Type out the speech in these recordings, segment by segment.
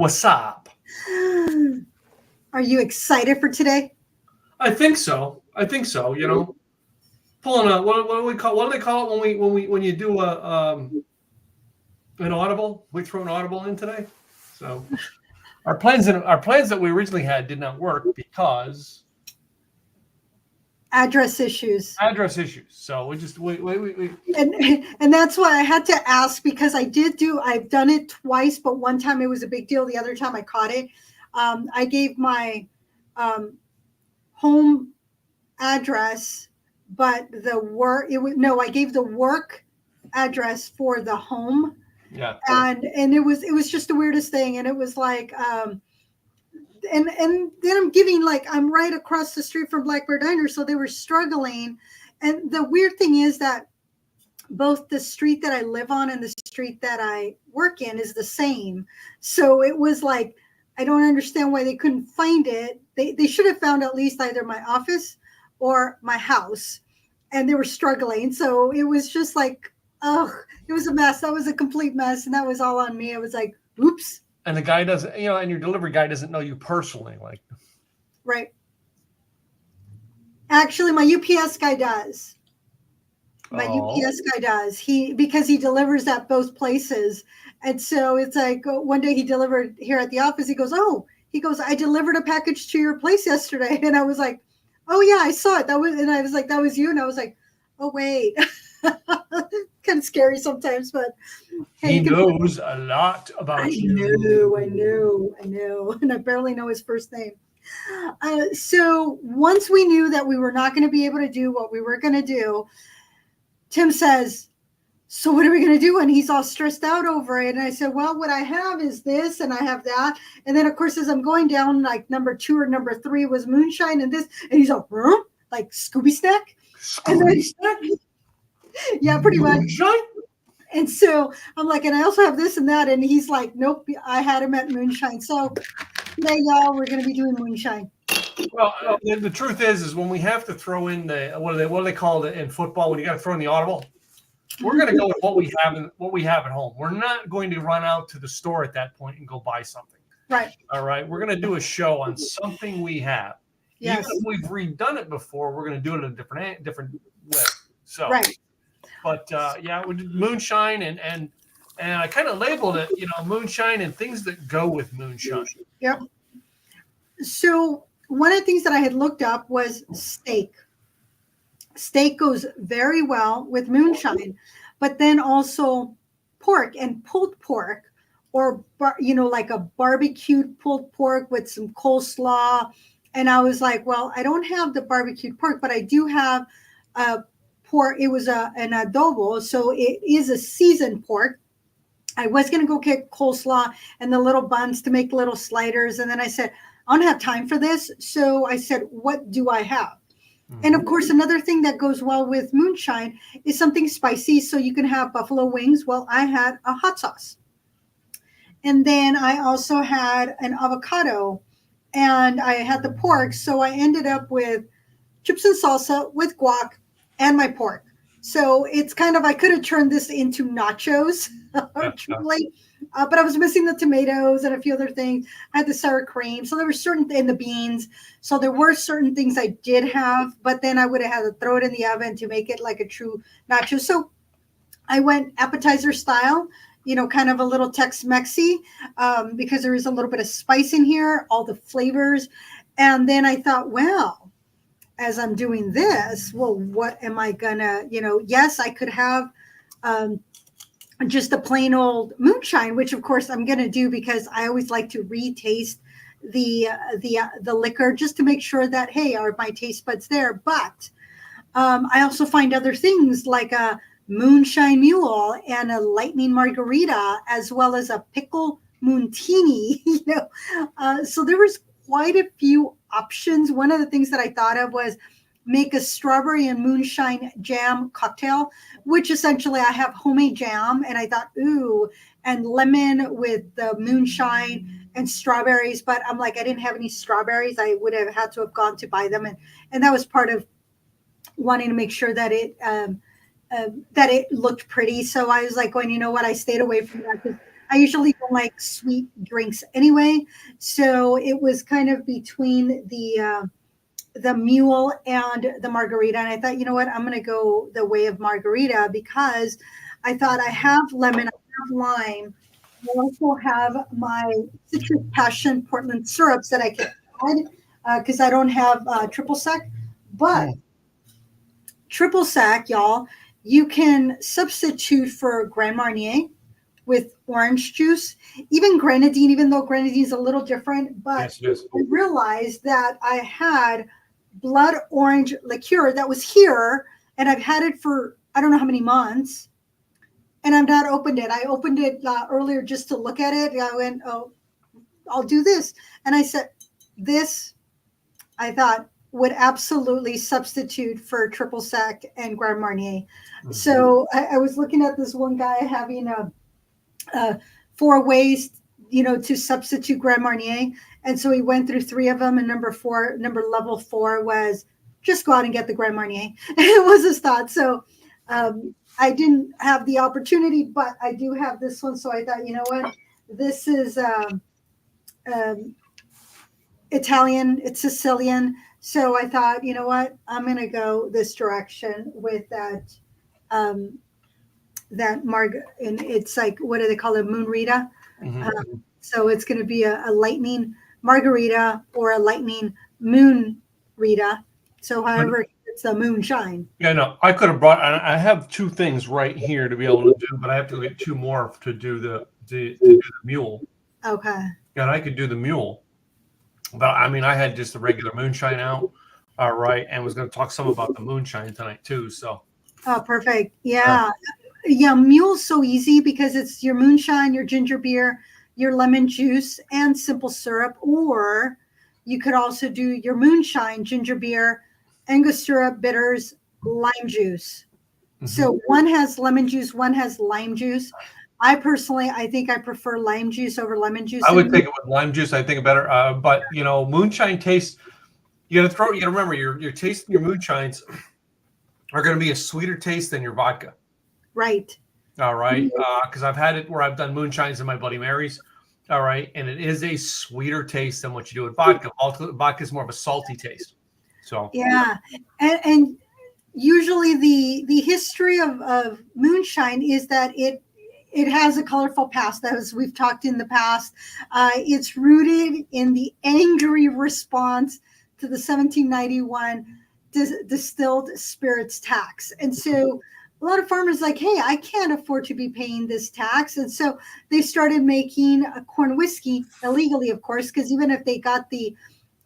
What's up? Are you excited for today? I think so. You know, pulling a what do we call? What do they call it when you do an audible? We throw an audible in today. So our plans that we originally had did not work because Address issues. So we And that's why I had to ask, because I've done it twice, but one time it was a big deal. The other time I caught it. I gave my home address, but I gave the work address for the home. Yeah. And it was just the weirdest thing. And it was like, and then I'm right across the street from Black Bear Diner, so they were struggling. And the weird thing is that both the street that I live on and the street that I work in is the same. So it was like, I don't understand why they couldn't find it. They should have found at least either my office or my house, and they were struggling. So it was just like, it was a mess. That was a complete mess, and that was all on me. I was like, oops. And the guy doesn't, and your delivery guy doesn't know you personally, like. Right. Actually, my UPS guy does. UPS guy does. Because he delivers at both places. And so it's like one day he delivered here at the office. He goes, I delivered a package to your place yesterday. And I was like, oh yeah, I saw it. And I was like, that was you. And I was like, oh wait. Kind of scary sometimes, but hey, he knows a lot about you. I know. And I barely know his first name. So once we knew that we were not going to be able to do what we were going to do, Tim says, so what are we going to do? And he's all stressed out over it. And I said, well, what I have is this and I have that. And then, of course, as I'm going down, like number 2 or number 3 was Moonshine and this. And he's all, like Scooby Snack. Yeah, pretty much. Moonshine? And so I'm like, and I also have this and that. And he's like, nope, I had him at Moonshine. So today, y'all, we're going to be doing Moonshine. Well, the truth is when we have to throw in the what do they call it in football when you got to throw in the audible? We're going to go with what we have at home. We're not going to run out to the store at that point and go buy something. Right. All right. We're going to do a show on something we have. Yes. Even if we've redone it before, we're going to do it in a different way. So. Right. But we did Moonshine and I kind of labeled it, Moonshine and things that go with Moonshine. Yep. So one of the things that I had looked up was steak. Steak goes very well with Moonshine, but then also pork and pulled pork, or like a barbecued pulled pork with some coleslaw. And I was like, well, I don't have the barbecued pork, but I do have pork. It was an adobo, so it is a seasoned pork. I was going to go get coleslaw and the little buns to make little sliders, and then I said, I don't have time for this. So I said, what do I have? Mm-hmm. And of course, another thing that goes well with Moonshine is something spicy. So you can have buffalo wings. Well, I had a hot sauce. And then I also had an avocado and I had the pork. So I ended up with chips and salsa with guac and my pork. So it's kind of, I could have turned this into nachos, truly. But I was missing the tomatoes and a few other things. I had the sour cream. So there were and the beans. So there were certain things I did have, but then I would have had to throw it in the oven to make it like a true nacho. So I went appetizer style, kind of a little Tex-Mexy, because there is a little bit of spice in here, all the flavors. And then I thought, well, as I'm doing this, well, what am I gonna, yes, I could have, just a plain old Moonshine, which of course I'm going to do because I always like to retaste the liquor just to make sure that, hey, are my taste buds there? But I also find other things like a Moonshine Mule and a Lightning Margarita, as well as a Pickle Moontini. So there was quite a few options. One of the things that I thought of was make a strawberry and moonshine jam cocktail, which essentially I have homemade jam. And I thought, ooh, and lemon with the moonshine and strawberries. But I'm like, I didn't have any strawberries. I would have had to have gone to buy them. And that was part of wanting to make sure that it looked pretty. So I was like going, you know what? I stayed away from that because I usually don't like sweet drinks anyway. So it was kind of between the mule and the margarita. And I thought, you know what, I'm going to go the way of margarita because I thought I have lemon, I have lime. I also have my citrus passion Portland syrups that I can add because I don't have triple sec. But triple sec, y'all, you can substitute for Grand Marnier with orange juice, even grenadine, even though grenadine is a little different. But Yes, it is. I realized that I had blood orange liqueur that was here, and I've had it for I don't know how many months, and I've not opened it. I opened it earlier just to look at it. I went, oh, I'll do this. And I said, this, I thought, would absolutely substitute for triple sec and Grand Marnier. Mm-hmm. So I was looking at this one guy having a 4 ways, to substitute Grand Marnier. And so he went through 3 of them. And level 4 was just go out and get the Grand Marnier. It was his thought. So I didn't have the opportunity, but I do have this one. So I thought, you know what, this is Italian, it's Sicilian. So I thought, you know what, I'm going to go this direction with that, and it's like, what do they call it? Moonrita. Mm-hmm. So it's going to be a lightning margarita or a lightning moonrita. So however, it's a moonshine. Yeah, no, I could have brought, I have 2 things right here to be able to do, but I have to get 2 more to do the mule. Okay. Yeah, and I could do the mule. But I mean, I had just the regular moonshine out, all right, and was going to talk some about the moonshine tonight too. So, oh, perfect. Yeah, mule's so easy because it's your moonshine, your ginger beer, your lemon juice, and simple syrup. Or you could also do your moonshine, ginger beer, Angostura bitters, lime juice. Mm-hmm. So one has lemon juice, one has lime juice. I think I prefer lime juice over lemon juice. I would take it with lime juice. I think better. But moonshine taste. You got to remember your taste in your moonshines are going to be a sweeter taste than your vodka. Right. All right. Because I've had it where I've done moonshines in my Bloody Marys. All right, and it is a sweeter taste than what you do with vodka. Vodka is more of a salty taste. So yeah, and usually the history of moonshine is that it has a colorful past, as we've talked in the past. It's rooted in the angry response to the 1791 distilled spirits tax. And so a lot of farmers like, hey, I can't afford to be paying this tax. And so they started making a corn whiskey illegally, of course, because even if they got the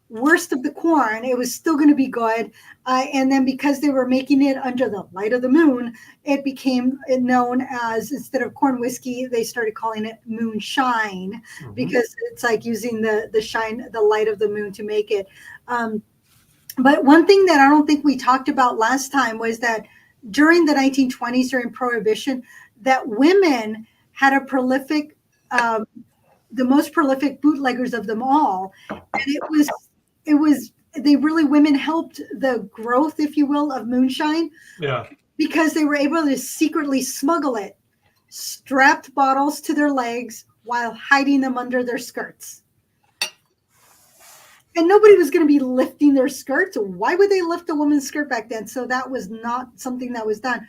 worst of the corn, it was still going to be good. And then because they were making it under the light of the moon, it became known as, instead of corn whiskey, they started calling it moonshine. Mm-hmm. Because it's like using the light of the moon to make it. But one thing that I don't think we talked about last time was that during the 1920s, during Prohibition, that women had a prolific, the most prolific bootleggers of them all. And women helped the growth, if you will, of moonshine. Yeah. Because they were able to secretly smuggle it, strapped bottles to their legs while hiding them under their skirts. And nobody was going to be lifting their skirts. Why would they lift a woman's skirt back then? So that was not something that was done.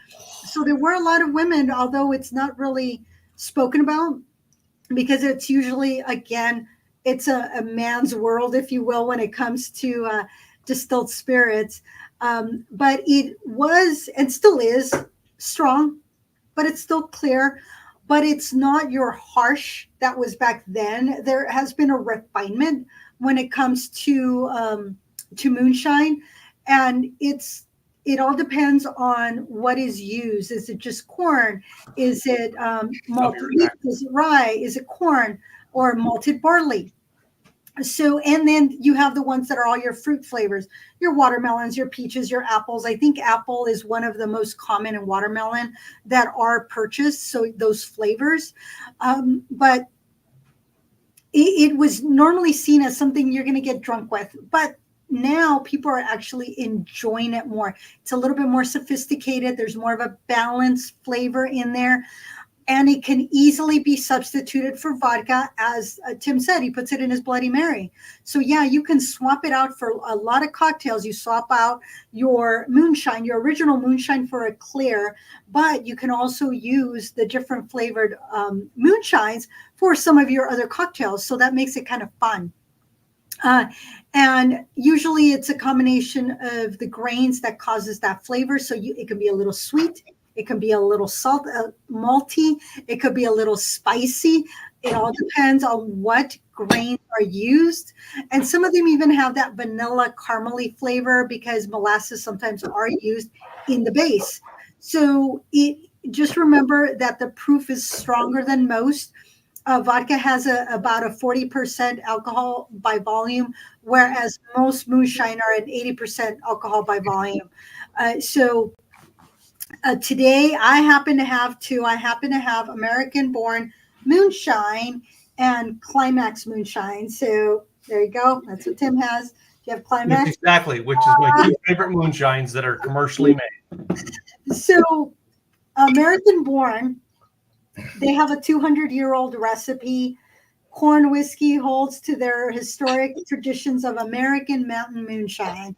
So there were a lot of women, although it's not really spoken about, because it's usually, again, it's a man's world, if you will, when it comes to distilled spirits. But it was, and still is, strong, but it's still clear. But it's not your harsh that was back then. There has been a refinement when it comes to moonshine, and it all depends on what is used. Is it just corn? Is it malted wheat? Is it rye? Is it corn or malted barley? So, and then you have the ones that are all your fruit flavors, your watermelons, your peaches, your apples. I think apple is one of the most common in watermelon that are purchased. So those flavors, but it was normally seen as something you're going to get drunk with, but now people are actually enjoying it more. It's a little bit more sophisticated. There's more of a balanced flavor in there. and it can easily be substituted for vodka. As Tim said, he puts it in his Bloody Mary. So yeah, you can swap it out for a lot of cocktails. You swap out your moonshine, your original moonshine, for a clear, but you can also use the different flavored moonshines for some of your other cocktails. So that makes it kind of fun. And usually it's a combination of the grains that causes that flavor. So it can be a little sweet, it can be a little malty, it could be a little spicy. It all depends on what grains are used. And some of them even have that vanilla caramely flavor because molasses sometimes are used in the base. So just remember that the proof is stronger than most. Vodka has about a 40% alcohol by volume, whereas most moonshine are at 80% alcohol by volume. Today I happen to have two. I happen to have American-born moonshine and Climax moonshine. So there you go. That's what Tim has. Do you have Climax? Yes, exactly, which is my two favorite moonshines that are commercially made. So American-born, they have a 200-year-old recipe. Corn whiskey holds to their historic traditions of American mountain moonshine.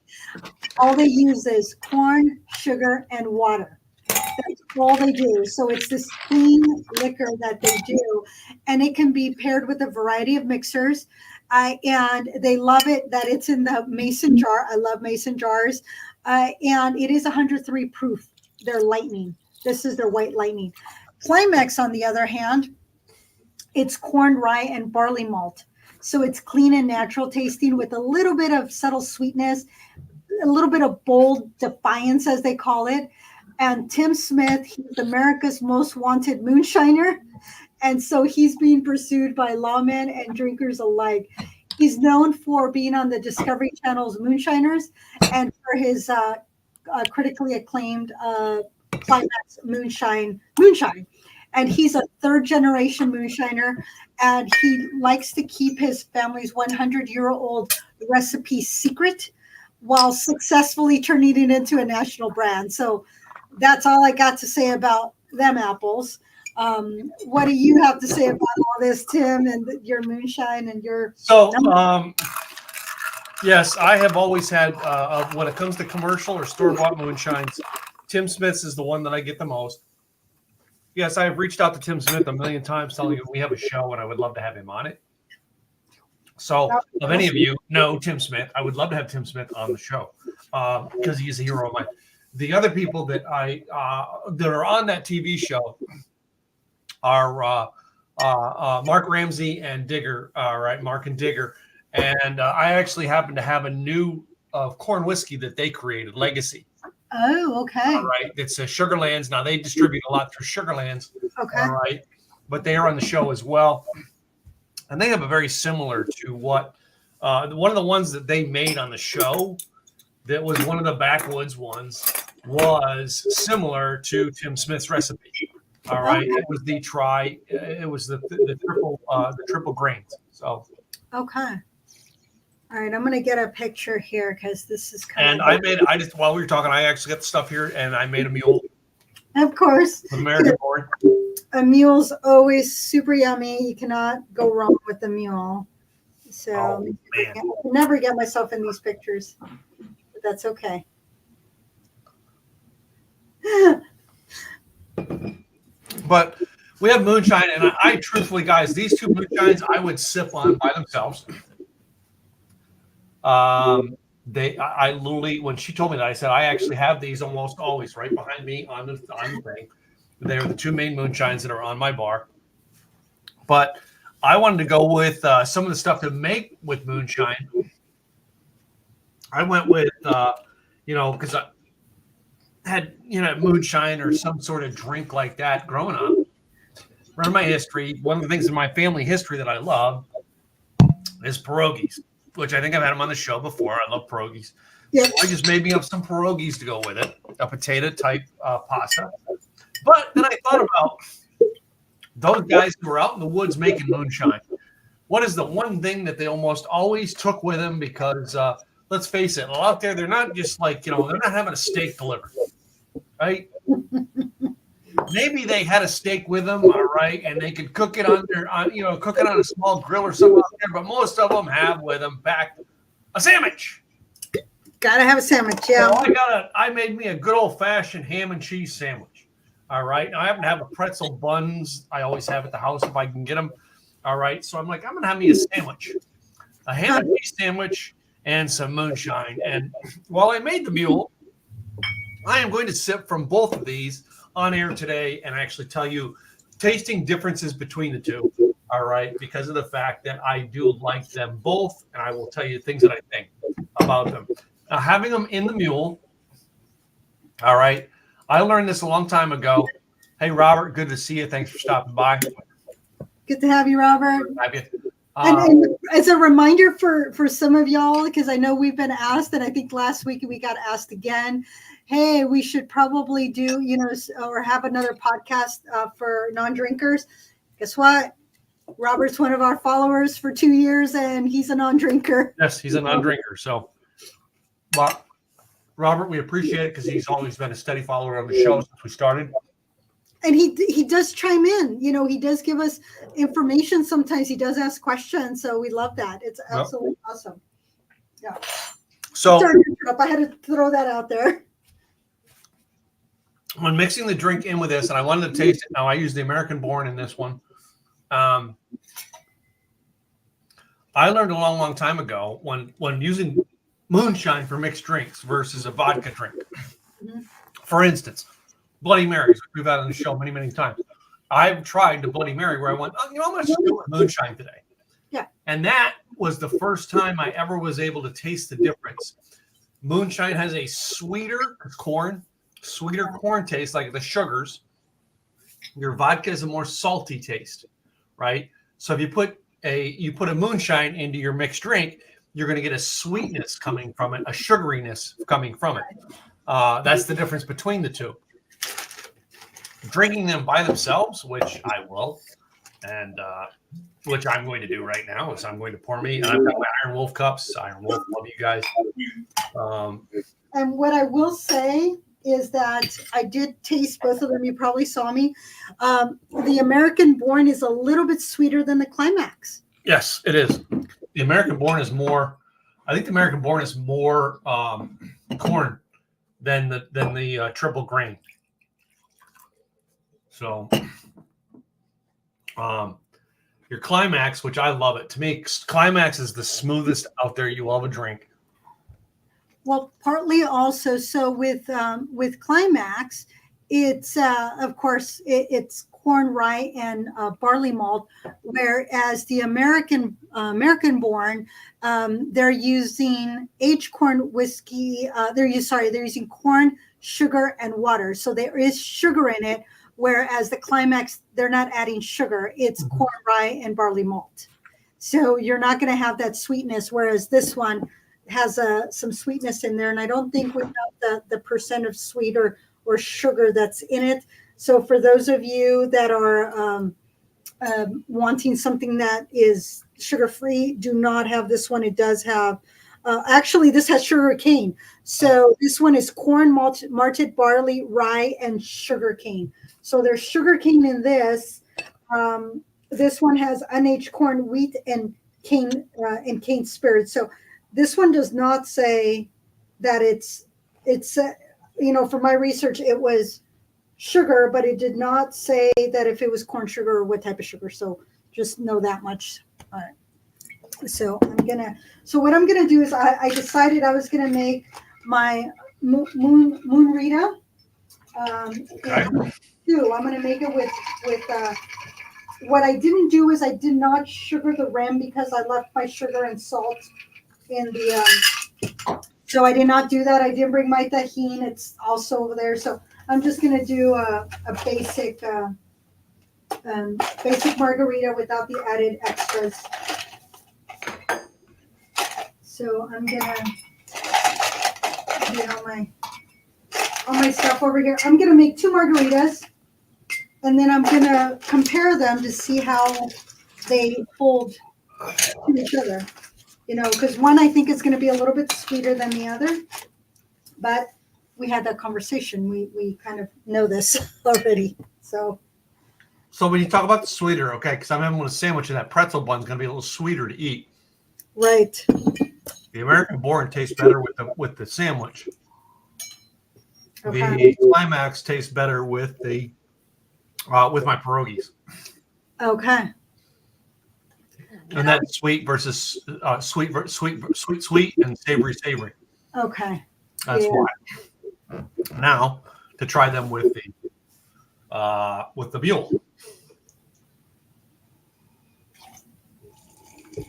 All they use is corn, sugar, and water. That's all they do. So it's this clean liquor that they do, and it can be paired with a variety of mixers. And they love it that it's in the mason jar. I love mason jars. And it is 103 proof. They're lightning. This is their white lightning. Climax, on the other hand, it's corn, rye, and barley malt. So it's clean and natural tasting with a little bit of subtle sweetness, a little bit of bold defiance, as they call it. And Tim Smith, he's America's most wanted moonshiner. And so he's being pursued by lawmen and drinkers alike. He's known for being on the Discovery Channel's Moonshiners and for his critically acclaimed Climax Moonshine. And he's a third-generation moonshiner, and he likes to keep his family's 100-year-old recipe secret while successfully turning it into a national brand. So that's all I got to say about them apples. What do you have to say about all this, Tim, and your moonshine and your... So, yes, I have always had, when it comes to commercial or store-bought moonshines, Tim Smith's is the one that I get the most. Yes, I have reached out to Tim Smith a million times telling him we have a show and I would love to have him on it. So if any of you know Tim Smith, I would love to have Tim Smith on the show because he's a hero of mine. The other people that that are on that TV show are Mark Ramsey and Digger, right? Mark and Digger. And I actually happen to have a new corn whiskey that they created, Legacy. Oh, okay. All right. It's Sugarlands. Now they distribute a lot through Sugarlands. Okay. All right. But they are on the show as well. And they have a very similar to what one of the ones that they made on the show that was one of the backwoods ones was similar to Tim Smith's recipe. All right. It was the triple grains. So okay. All right, I'm going to get a picture here because this is kind of... And while we were talking, I actually got the stuff here and I made a mule. Of course. American born. A mule's always super yummy. You cannot go wrong with a mule. So I can never get myself in these pictures, but that's okay. But we have moonshine, and I truthfully, guys, these two moonshines I would sip on by themselves. I literally, when she told me that, I said I actually have these almost always right behind me on the thing. They're the two main moonshines that are on my bar. But I wanted to go with some of the stuff to make with moonshine. I went with, because I had, moonshine or some sort of drink like that growing up. Remember my history. One of the things in my family history that I love is pierogies, which I think I've had them on the show before. I love pierogies. Yep. So I just made me up some pierogies to go with it, a potato type pasta. But then I thought about those guys who were out in the woods making moonshine. What is the one thing that they almost always took with them? Because let's face it, out there, they're not just like, they're not having a steak delivered, right? maybe they had a steak with them, all right, and they could cook it cook it on a small grill or something out there. But most of them have with them packed a sandwich. Gotta have a sandwich, yeah. So I made me a good old fashioned ham and cheese sandwich. All right. Now, I happen to have a pretzel buns. I always have at the house if I can get them. All right. So I'm like, I'm gonna have me a sandwich, a ham and cheese sandwich, and some moonshine. And while I made the mule, I am going to sip from both of these on air today and actually tell you tasting differences between the two. All right, because of the fact that I do like them both, and I will tell you things that I think about them. Now, having them in the mule, all right, I learned this a long time ago. Hey, Robert, good to see you. Thanks for stopping by. Good to have you, Robert. Have you? And as a reminder for some of y'all, because I know we've been asked, and I think last week we got asked again, hey, we should probably do, or have another podcast for non-drinkers. Guess what? Robert's one of our followers for 2 years, and he's a non-drinker. Yes, he's a non-drinker. So, but Robert, we appreciate it because he's always been a steady follower of the show since we started. And he does chime in. He does give us information. Sometimes he does ask questions. So we love that. It's absolutely awesome. Yeah. So sorry to interrupt. I had to throw that out there. When mixing the drink in with this, and I wanted to taste it. Now, I use the American Born in this one. I learned a long, long time ago when using moonshine for mixed drinks versus a vodka drink. Mm-hmm. For instance, Bloody Marys, we've had on the show many, many times. I've tried the Bloody Mary where I went, I'm going to do moonshine today. Yeah. And that was the first time I ever was able to taste the difference. Moonshine has a sweeter corn taste, like the sugars. Your vodka is a more salty taste, right? So if you put a moonshine into your mixed drink, you're going to get a sweetness coming from it, a sugariness coming from it. That's the difference between the two. Drinking them by themselves, which I will, and which I'm going to do right now, is I'm going to pour me. And I've got my Iron Wolf cups. Iron Wolf, love you guys. And what I will say is that I did taste both of them. You probably saw me. The American Born is a little bit sweeter than the Climax. Yes, it is. The American Born is more. I think the American Born is more corn than the triple grain. So, your Climax, which I love it. To me, Climax is the smoothest out there you will ever drink. Well, partly also, so with Climax, it's of course it's corn, rye, and barley malt, whereas the American Born, they're using aged corn whiskey. They're using corn, sugar, and water. So there is sugar in it. Whereas the Climax, they're not adding sugar. It's corn, rye, and barley malt. So you're not going to have that sweetness, whereas this one has some sweetness in there. And I don't think we have the percent of sweet or sugar that's in it. So for those of you that are wanting something that is sugar-free, do not have this one. It does have, actually, this has sugar cane. So this one is corn, malted barley, rye, and sugar cane. So there's sugar cane in this. This one has unaged corn, wheat, and cane spirit. So this one does not say that it's for my research, it was sugar, but it did not say that if it was corn sugar or what type of sugar. So just know that much. All right. So what I'm gonna do is I decided I was gonna make my moon Rita. Okay. I'm gonna make it with what I didn't do is I did not sugar the rim because I left my sugar and salt in the so I did not do that. I didn't bring my tahini. It's also over there. So I'm just gonna do a basic margarita without the added extras. So I'm gonna get all my stuff over here. I'm gonna make 2 margaritas, and then I'm gonna compare them to see how they hold to each other. Because one I think is gonna be a little bit sweeter than the other, but we had that conversation. We kind of know this already. So when you talk about the sweeter, okay, because I'm having a sandwich and that pretzel bun is going to be a little sweeter to eat. right. The American Born tastes better with the sandwich. Okay. The Climax tastes better with the with my pierogies. Okay. And that's sweet versus sweet, and savory. Okay. That's Yeah. why. Now to try them with the mule.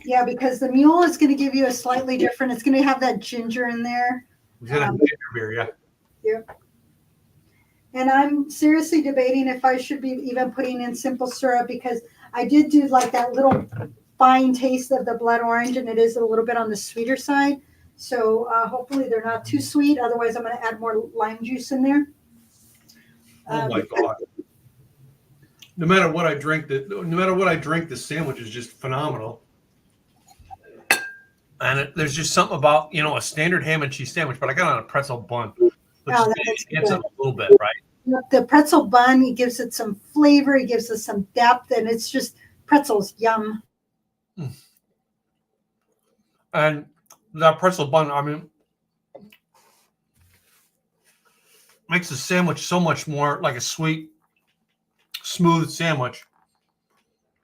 Yeah, because the mule is going to give you a slightly different. It's going to have that ginger in there. It's gonna have ginger beer, yeah. Yep. And I'm seriously debating if I should be even putting in simple syrup, because I did do like that little fine taste of the blood orange, and it is a little bit on the sweeter side. So hopefully they're not too sweet. Otherwise, I'm going to add more lime juice in there. Oh my god! No matter what I drink, the sandwich is just phenomenal. And there's just something about a standard ham and cheese sandwich, but I got on a pretzel bun, which adds up a little bit, right? The pretzel bun, it gives it some flavor, it gives it some depth, and it's just pretzels, yum. And that pretzel bun, I mean, makes the sandwich so much more like a sweet, smooth sandwich.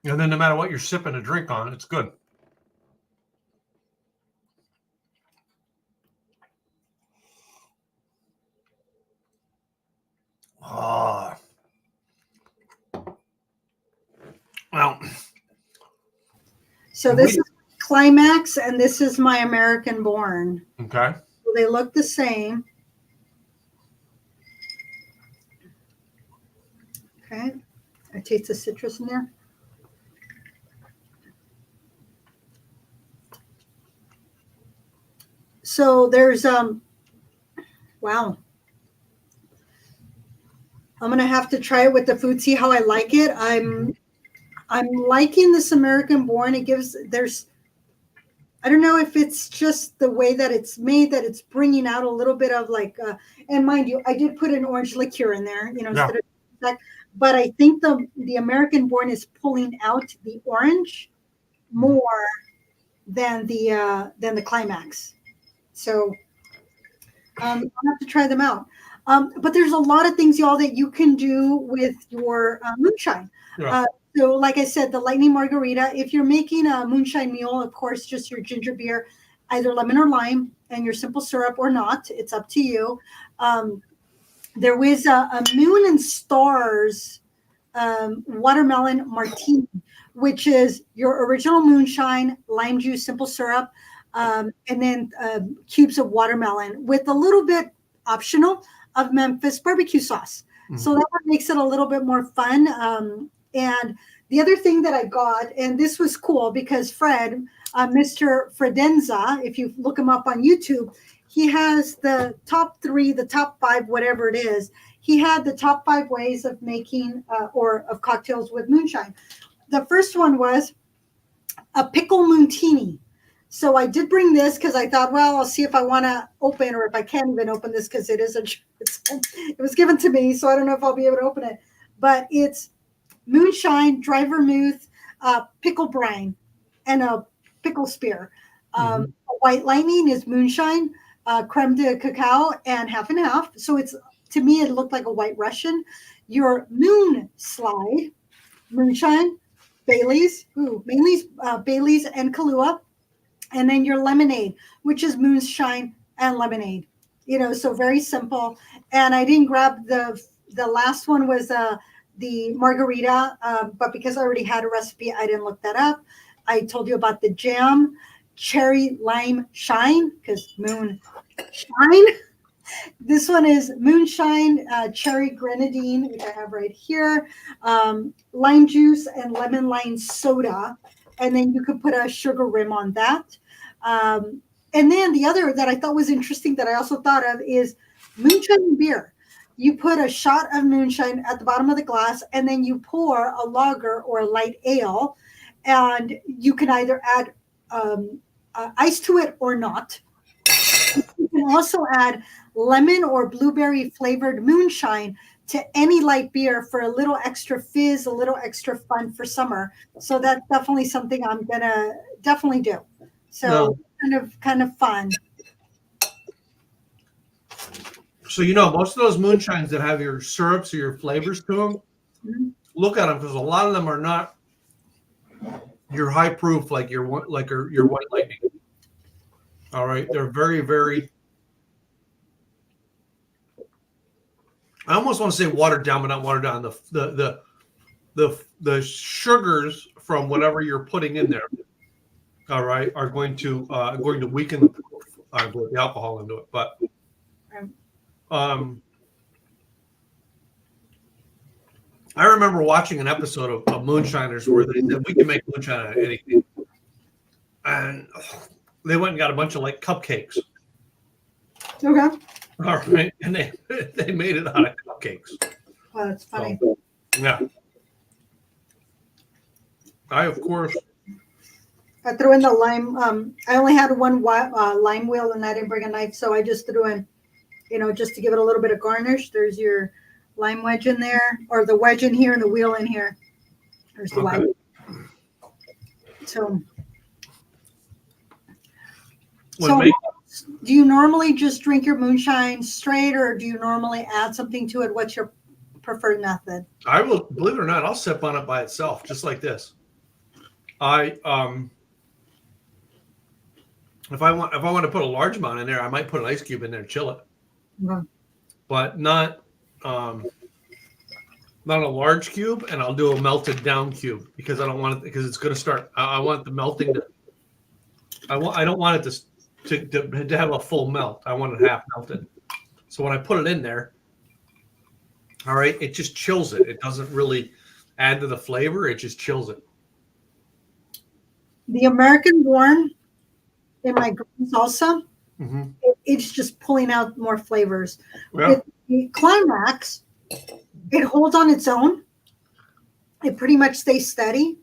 And then no matter what you're sipping a drink on, it's good. Well, so this is Climax, and this is my American Born. Okay. So they look the same. Okay. I taste the citrus in there. So there's wow. I'm gonna have to try it with the food, see how I like it. I'm liking this American Born. It gives I don't know if it's just the way that it's made, that it's bringing out a little bit of like and mind you, I did put an orange liqueur in there, instead of that, but I think the American Born is pulling out the orange more than the Climax. So I'll have to try them out. But there's a lot of things, y'all, that you can do with your moonshine. Yeah. So like I said, the lightning margarita, if you're making a moonshine mule, of course, just your ginger beer, either lemon or lime, and your simple syrup or not. It's up to you. There was a Moon and Stars watermelon martini, which is your original moonshine, lime juice, simple syrup, and then cubes of watermelon with a little bit optional of Memphis barbecue sauce. Mm-hmm. So that one makes it a little bit more fun. And the other thing that I got, and this was cool because Fred, Mr. Fredenza, if you look him up on YouTube, he has the top 3, the top 5, whatever it is. He had the top 5 ways of making or of cocktails with moonshine. The first one was a pickle moontini. So I did bring this because I thought, well, I'll see if I want to open, or if I can even open this, because it was given to me, so I don't know if I'll be able to open it. But it's moonshine, dry vermouth, pickle brine, and a pickle spear. White lightning is moonshine, creme de cacao, and half and half. So it's, to me, it looked like a white Russian. Your moon slide, moonshine, Bailey's, Bailey's and Kahlua. And then your lemonade, which is moonshine and lemonade. So very simple. And I didn't grab the last one was the margarita, but because I already had a recipe, I didn't look that up. I told you about the jam, cherry lime shine, because moon shine. This one is moonshine, cherry grenadine, which I have right here, lime juice and lemon lime soda. And then you could put a sugar rim on that. And then the other that I thought was interesting that I also thought of is moonshine beer. You put a shot of moonshine at the bottom of the glass, and then you pour a lager or a light ale, and you can either add ice to it or not. You can also add lemon or blueberry flavored moonshine to any light beer for a little extra fizz, a little extra fun for summer. So that's definitely something I'm gonna definitely do. So kind of fun. So most of those moonshines that have your syrups or your flavors to them, Mm-hmm. look at them because a lot of them are not your high proof like your White Lightning. All right, they're very, very. I almost want to say watered down, but not watered down. The sugars from whatever you're putting in there, all right, are going to weaken the proof. I put the alcohol into it, but I remember watching an episode of Moonshiners where they said we can make moonshine out of anything, and they went and got a bunch of like cupcakes. Okay. All right, and they made it out of cupcakes. Well, that's funny. So, yeah. I threw in the lime. I only had one lime wheel, and I didn't bring a knife, so I just threw in, just to give it a little bit of garnish. There's your lime wedge in there, or the wedge in here, and the wheel in here. There's the lime. So, do you normally just drink your moonshine straight, or do you normally add something to it? What's your preferred method? I will, believe it or not, I'll sip on it by itself, just like this. If I want to put a large amount in there, I might put an ice cube in there and chill it. Okay. But not a large cube, and I'll do a melted down cube because I don't want it, because it's going to start. I want the melting to. I don't want it to have a full melt. I want it half melted. So when I put it in there, all right, it just chills it. It doesn't really add to the flavor. It just chills it. The American Born in my green salsa, it's just pulling out more flavors. Yeah. With the Climax, it holds on its own. It pretty much stays steady.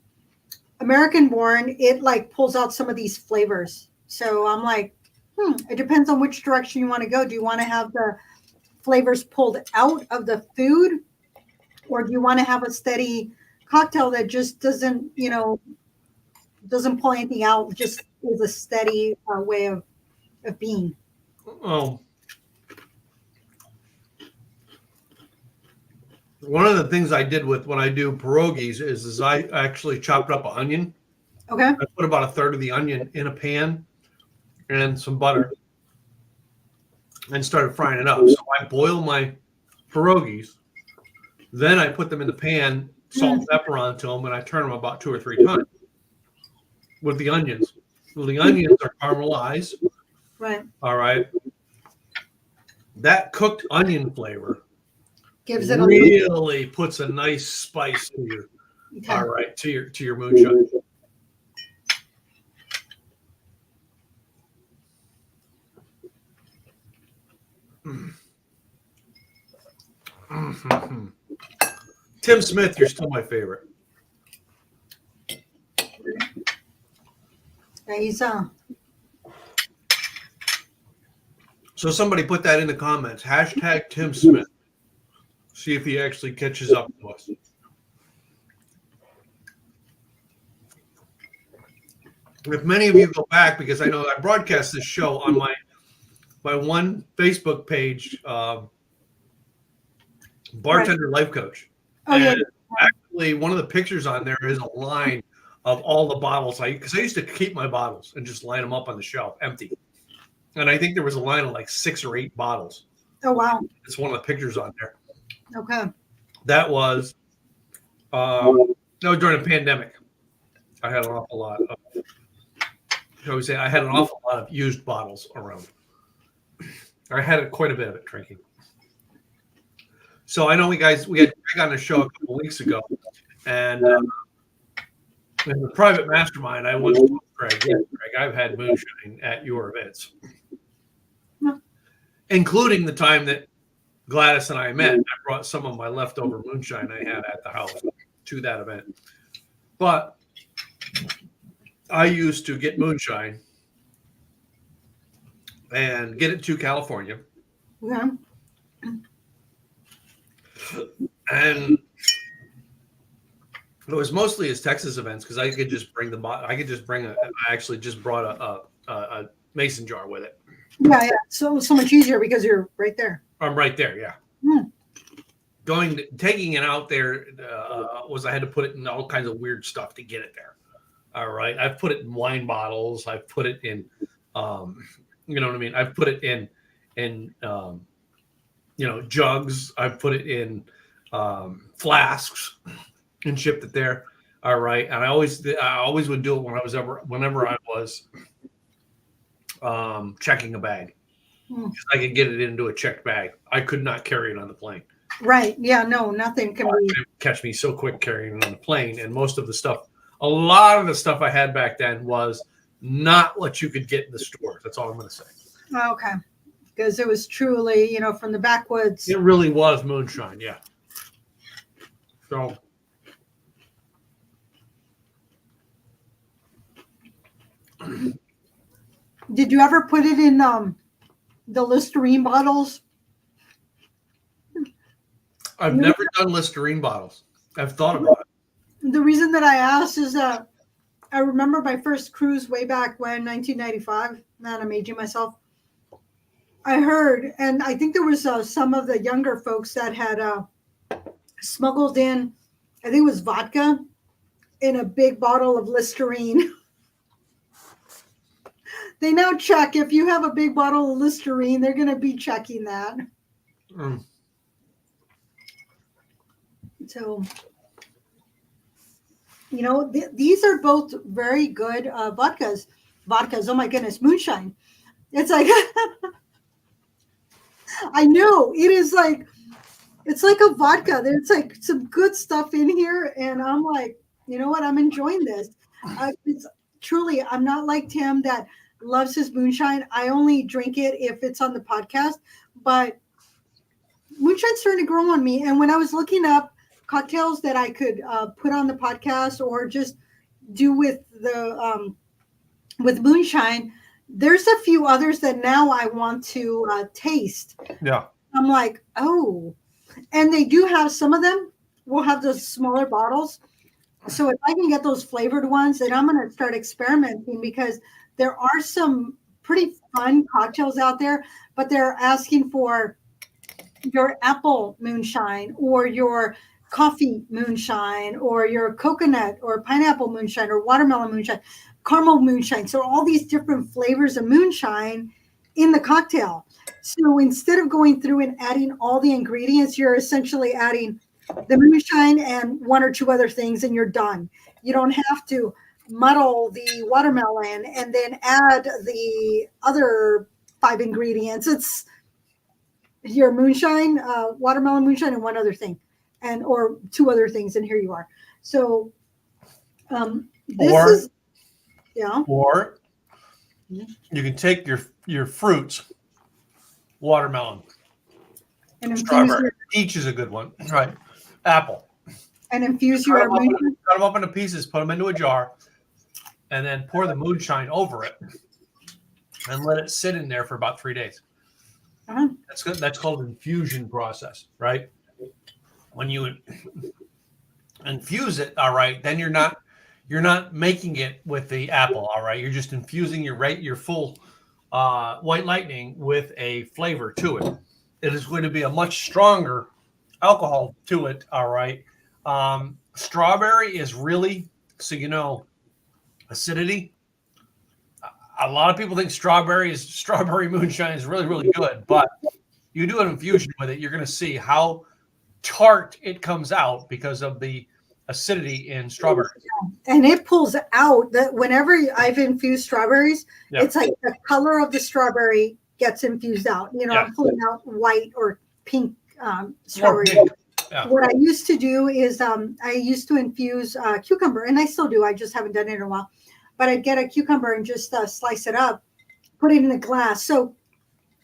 American Born, it like pulls out some of these flavors. So I'm like, it depends on which direction you want to go. Do you want to have the flavors pulled out of the food, or do you want to have a steady cocktail that just doesn't pull anything out, just is a steady way of being? Oh, one of the things I did when I do pierogies is I actually chopped up an onion. Okay. I put about a third of the onion in a pan and some butter and started frying it up. So I boil my pierogies, then I put them in the pan, salt and pepper onto them, and I turn them about 2 or 3 times with the onions. Well, the onions are caramelized. Right. All right. That cooked onion flavor Gives it really puts a nice spice to your all right, to your moonshine. Mm-hmm. Tim Smith, you're still my favorite. He's So somebody put that in the comments. Hashtag Tim Smith. See if he actually catches up to us. If many of you go back, because I know I broadcast this show on my one Facebook page, Bartender Life Coach. Oh, yeah. Actually, one of the pictures on there is a line of all the bottles. Because I used to keep my bottles and just line them up on the shelf empty. And I think there was a line of like 6 or 8 bottles. Oh, wow. It's one of the pictures on there. Okay. That was during the pandemic. I had an awful lot of, shall we say, I had an awful lot of used bottles around. I had quite a bit of it drinking. So I know we had Greg on the show a couple weeks ago, and in the private mastermind, I once told Greg, I've had moonshine at your events, including the time that Gladys and I met. I brought some of my leftover moonshine I had at the house to that event. But I used to get moonshine and get it to California. Yeah. And it was mostly his Texas events because I could just bring I actually just brought a mason jar with it. Yeah. So much easier because you're right there. I'm right there. Yeah. Taking it out there I had to put it in all kinds of weird stuff to get it there. All right. I've put it in wine bottles. I've put it in, you know what I mean? I've put it in jugs. I've put it in flasks and shipped it there. All right. And I always would do it whenever I was checking a bag. I could get it into a checked bag. I could not carry it on the plane. Right. Yeah. No, nothing can be. Catch me so quick carrying it on the plane. And a lot of the stuff I had back then was not what you could get in the stores. That's all I'm going to say. Okay. Because it was truly, from the backwoods. It really was moonshine. Yeah. So. Did you ever put it in the Listerine bottles? I've never done Listerine bottles. I've thought about it. The reason that I asked is that I remember my first cruise way back when, 1995. Man, I'm aging myself. I heard, and I think there was some of the younger folks that had smuggled in, I think it was vodka, in a big bottle of Listerine. They now check if you have a big bottle of Listerine, they're going to be checking that. So, these are both very good vodkas. Oh my goodness, moonshine. It's like, I know it is like, it's like a vodka. There's like some good stuff in here. And I'm like, you know what? I'm enjoying this. It's truly, I'm not like Tim that loves his moonshine. I only drink it if it's on the podcast, but moonshine's starting to grow on me. And when I was looking up cocktails that I could put on the podcast or just do with the with moonshine, there's a few others that now I want to taste. Yeah. I'm like, oh, and they do have some of them will have those smaller bottles. So if I can get those flavored ones, then I'm going to start experimenting because there are some pretty fun cocktails out there, but they're asking for your apple moonshine or your coffee moonshine or your coconut or pineapple moonshine or watermelon moonshine, caramel moonshine. So all these different flavors of moonshine in the cocktail. So instead of going through and adding all the ingredients, you're essentially adding the moonshine and one or two other things and you're done. You don't have to muddle the watermelon and then add the other 5 ingredients. It's your moonshine, watermelon moonshine, and one other thing, or 2 other things, and here you are. So Or you can take your fruits, watermelon, and strawberry, peach is a good one, right? Apple, and infuse your moonshine. Cut them up into pieces, put them into a jar, and then pour the moonshine over it, and let it sit in there for about 3 days. Uh-huh. That's good. That's called infusion process, right? When you infuse it, all right, then you're not making it with the apple, all right. You're just infusing your full white lightning with a flavor to it. It is going to be a much stronger alcohol to it, all right. Strawberry is really, so acidity. A lot of people think strawberry moonshine is really, really good, but you do an infusion with it, you're going to see how tart it comes out because of the acidity in strawberries. And it pulls out that whenever I've infused strawberries, it's like the color of the strawberry gets infused out. I'm pulling out white or pink strawberry. Yeah. What I used to do is I used to infuse cucumber, and I still do. I just haven't done it in a while. But I'd get a cucumber and just slice it up, put it in a glass. So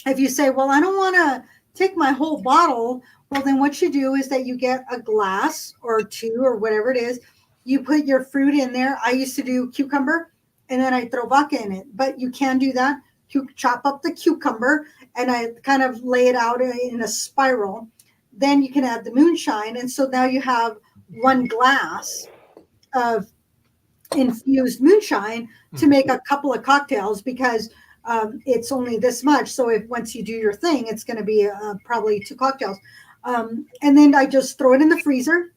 if you say, well, I don't want to take my whole bottle, well, then what you do is that you get a glass or 2 or whatever it is. You put your fruit in there. I used to do cucumber, and then I throw vodka in it. But you can do that. You chop up the cucumber, and I kind of lay it out in a spiral. then you can add the moonshine. And so now you have 1 glass of infused moonshine to make a couple of cocktails, because it's only this much. So if once you do your thing, it's going to be probably 2 cocktails. And then I just throw it in the freezer,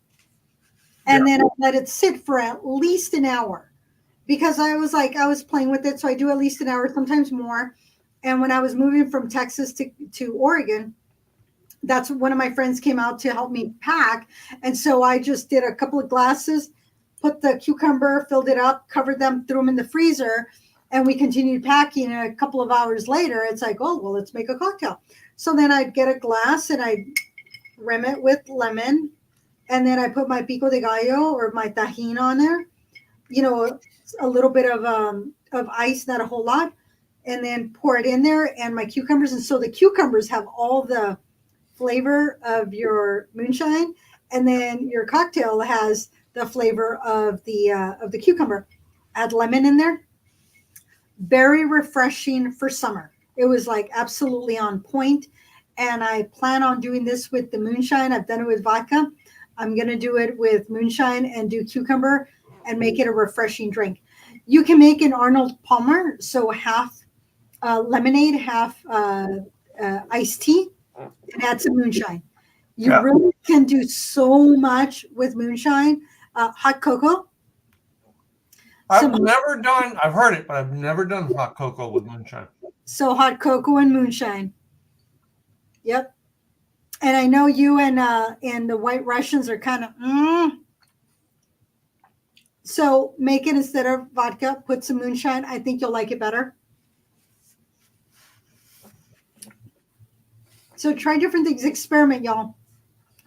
and then I let it sit for at least an hour, because I was playing with it. So I do at least an hour, sometimes more. And when I was moving from Texas to Oregon, that's one of my friends came out to help me pack. And so I just did a couple of glasses, put the cucumber, filled it up, covered them, threw them in the freezer, and we continued packing. And a couple of hours later, it's like, oh, well, let's make a cocktail. So then I'd get a glass and I'd rim it with lemon. And then I put my pico de gallo or my tajin on there, a little bit of ice, not a whole lot, and then pour it in there, and my cucumbers. And so the cucumbers have all the flavor of your moonshine, and then your cocktail has the flavor of the cucumber. Add lemon in there. Very refreshing for summer. It was like absolutely on point. And I plan on doing this with the moonshine. I've done it with vodka. I'm going to do it with moonshine and do cucumber and make it a refreshing drink. You can make an Arnold Palmer, so half lemonade, half iced tea, and add some moonshine. You really can do so much with moonshine. Hot cocoa. I've heard it, but I've never done hot cocoa with moonshine. So hot cocoa and moonshine. Yep. And I know you and the White Russians are kind of, So make it, instead of vodka, put some moonshine. I think you'll like it better. So try different things. Experiment, y'all.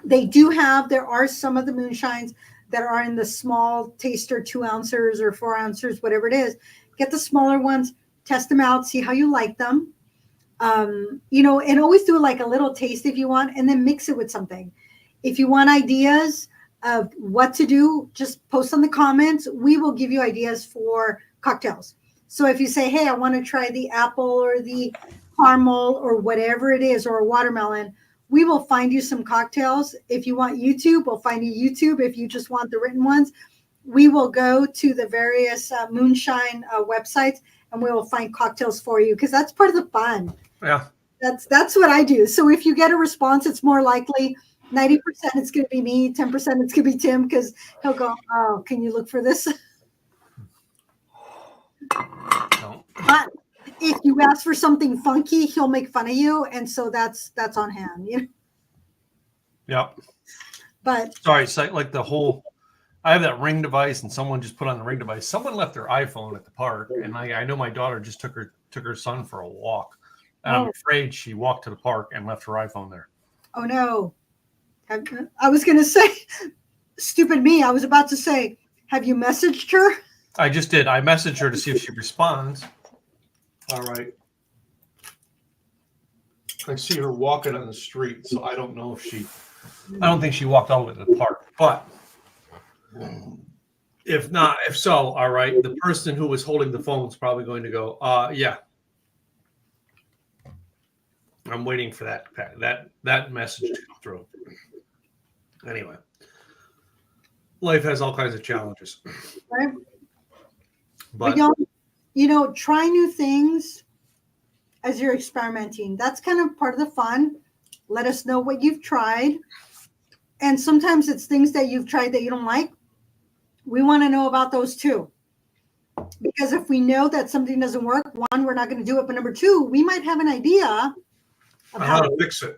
There are some of the moonshines that are in the small taster, 2 ounces or 4 ounces, whatever it is. Get the smaller ones, test them out, see how you like them. And always do like a little taste if you want, and then mix it with something. If you want ideas of what to do, just post on the comments. We will give you ideas for cocktails. So if you say, hey, I want to try the apple or the caramel or whatever it is, or a watermelon, we will find you some cocktails. If you want YouTube, we'll find you YouTube. If you just want the written ones, we will go to the various moonshine websites, and we will find cocktails for you, because that's part of the fun. Yeah. That's what I do. So if you get a response, it's more likely 90% it's going to be me, 10% it's going to be Tim, because he'll go, oh, can you look for this? No. But if you ask for something funky, he'll make fun of you. And so that's on him. Yep. But sorry, it's like I have that Ring device, and someone just put on the Ring device. Someone left their iPhone at the park, and I know my daughter just took her son for a walk. And I'm afraid she walked to the park and left her iPhone there. Oh, no. I was going to say, stupid me. I was about to say, have you messaged her? I just did. I messaged her to see if she responds. All right. I see her walking on the street, so I don't know if I don't think she walked all the way to the park. But if so, all right, the person who was holding the phone is probably going to go, yeah. I'm waiting for that message to come through. Anyway, life has all kinds of challenges. Right. But y'all, try new things as you're experimenting. That's kind of part of the fun. Let us know what you've tried. And sometimes it's things that you've tried that you don't like. We want to know about those too. Because if we know that something doesn't work, 1, we're not going to do it. But number 2, we might have an idea of how to fix it.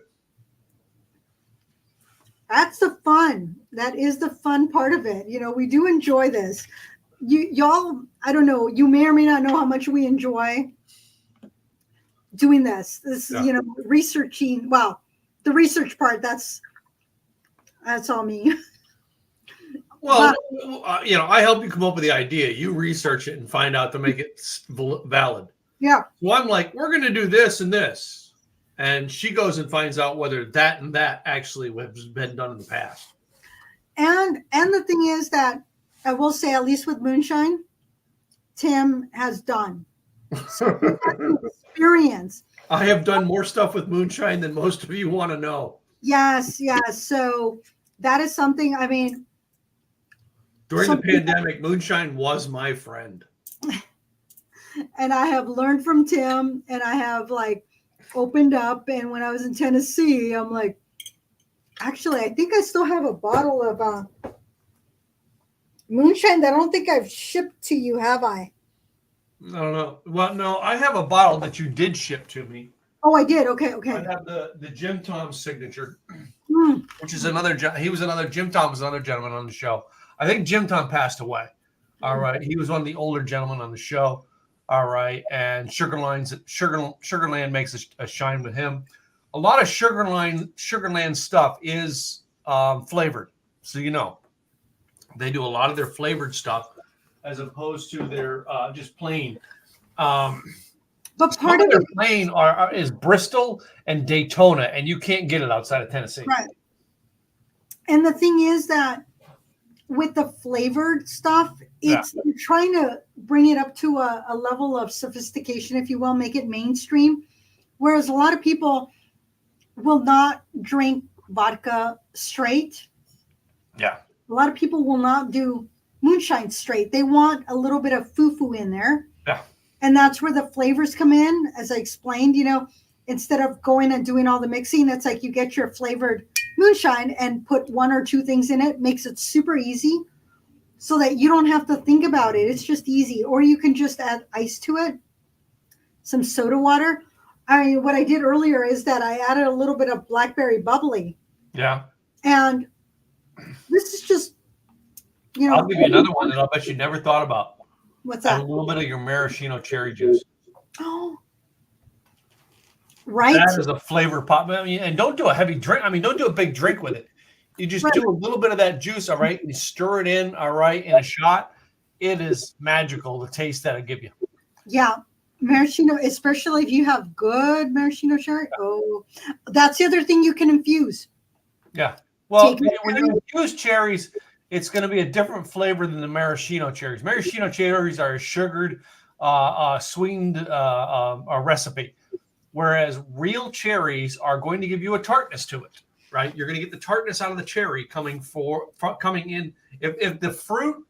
That's the fun. That is the fun part of it. We do enjoy this. Y'all, I don't know, you may or may not know how much we enjoy doing this. Researching. Well, the research part, that's all me. Well, I help you come up with the idea. You research it and find out to make it valid. Yeah. So I'm like, we're going to do this and this. And she goes and finds out whether that and that actually has been done in the past. And the thing is that I will say, at least with moonshine, Tim has done. So he has experience. I have done more stuff with moonshine than most of you want to know. Yes, yes. So that is something, I mean, During the some people, pandemic, Moonshine was my friend. and I have learned from Tim, and I have like opened up. And when I was in Tennessee, I'm like, actually, I think I still have a bottle of moonshine that I don't think I've shipped to you, have I? I don't know. Well, no, I have a bottle that you did ship to me. Oh, I did. Okay, I okay. have the Jim Tom signature, Mm, which is another. He was another. Jim Tom was another gentleman on the show. I think Jim Tom passed away. All right, he was one of the older gentlemen on the show. All right, and Sugarland makes a shine with him. A lot of Sugarland stuff is flavored, so you know they do a lot of their flavored stuff as opposed to their just plain. but Some part of of their it, plain is Bristol and Daytona, and you can't get it outside of Tennessee. right. And the thing is that with the flavored stuff, it's you're trying to bring it up to a level of sophistication, if you will, make it mainstream. Whereas a lot of people will not drink vodka straight. Yeah. A lot of people will not do moonshine straight. They want a little bit of foo-foo in there. Yeah. And that's where the flavors come in. As I explained, instead of going and doing all the mixing, it's like you get your flavored moonshine and put one or two things in it. Makes it super easy so that you don't have to think about it. It's just easy. Or you can just add ice to it, some soda water. What I did earlier is that I added a little bit of blackberry bubbly. Yeah. And this is just, I'll give you another one that I'll bet you never thought about. What's Add that? a little bit of your maraschino cherry juice. Oh, right. That is a flavor pop. I mean, and don't do a heavy drink. I mean, don't do a big drink with it. You just do a little bit of that juice, all right? And you stir it in, all right, in a shot. It is magical, the taste that it give you. Yeah. Maraschino, especially if you have good maraschino cherry. Oh, that's the other thing you can infuse. Yeah. Well, Take when you infuse cherries, it's going to be a different flavor than the maraschino cherries. Maraschino cherries are a sugared, sweetened recipe, whereas real cherries are going to give you a tartness to it, right? You're going to get the tartness out of the cherry coming in. If the fruit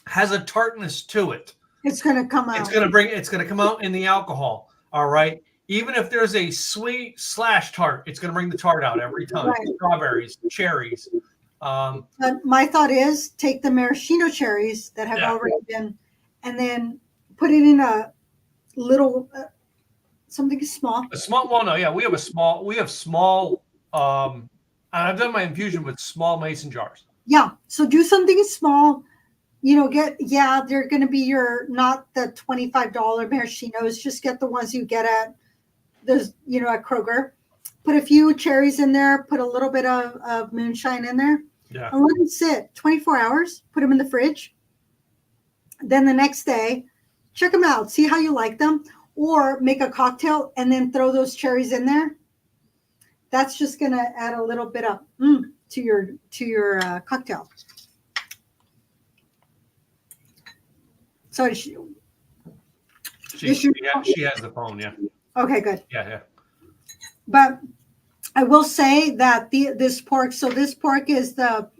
has a tartness to it, it's going to come out. It's going to come out in the alcohol. All right. Even if there's a sweet / tart, it's going to bring the tart out every time. Right. Strawberries, cherries. But my thought is take the maraschino cherries that have already been, and then put it in a little something small. A small. Well, no, yeah, we have small. And I've done my infusion with small mason jars. Yeah. So do something small. They're going to be not the $25 maraschinos. Just get the ones you get at at Kroger. Put a few cherries in there. Put a little bit of moonshine in there. Yeah. And let them sit 24 hours. Put them in the fridge. Then the next day, check them out. See how you like them. Or make a cocktail and then throw those cherries in there. That's just going to add a little bit of to your cocktail. So she has the phone, yeah. Okay, good. Yeah. But I will say that this pork. So this pork is the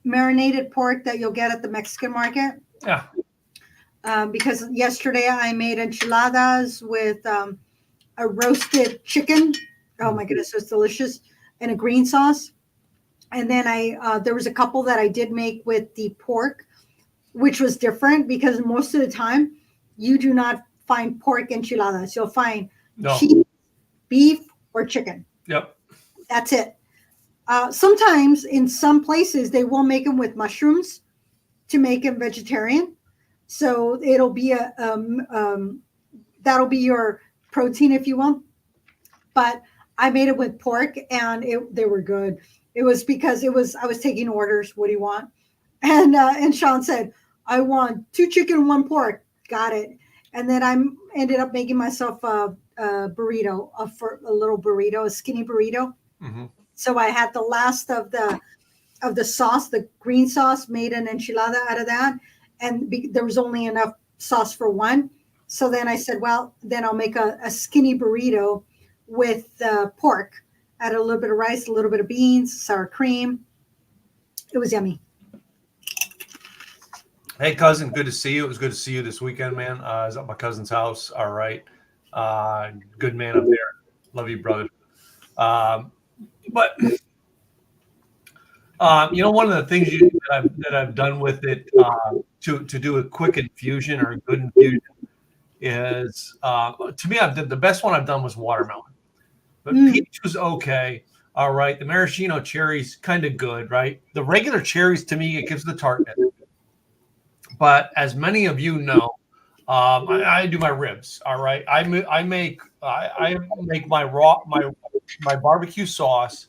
marinated pork that you'll get at the Mexican market. Yeah. Because yesterday I made enchiladas with a roasted chicken. Oh my goodness, it was delicious, and a green sauce. And then there was a couple that I did make with the pork, which was different because most of the time you do not find pork enchiladas. You'll find cheese, beef, or chicken. Yep. That's it. Sometimes in some places they will make them with mushrooms to make them vegetarian. So it'll be that'll be your protein, if you will. But I made it with pork, and they were good. It was because I was taking orders. What do you want? And Sean said, I want 2 chicken, 1 pork. Got it. And then I ended up making myself a burrito, a little burrito, a skinny burrito. Mm-hmm. So I had the last of the sauce, the green sauce, made an enchilada out of that. And there was only enough sauce for one. So then I said, well, then I'll make a skinny burrito with pork. Add a little bit of rice, a little bit of beans, sour cream. It was yummy. Hey, cousin, good to see you. It was good to see you this weekend, man. I was at my cousin's house. All right. Good man up there. Love you, brother. But one of the things that I've done with it to do a quick infusion or a good infusion is, to me, the best one I've done was watermelon. But peach was okay. All right. The maraschino cherries, kind of good, right? The regular cherries, to me, it gives the tartness. But as many of you know, I do my ribs. All right, I make my barbecue sauce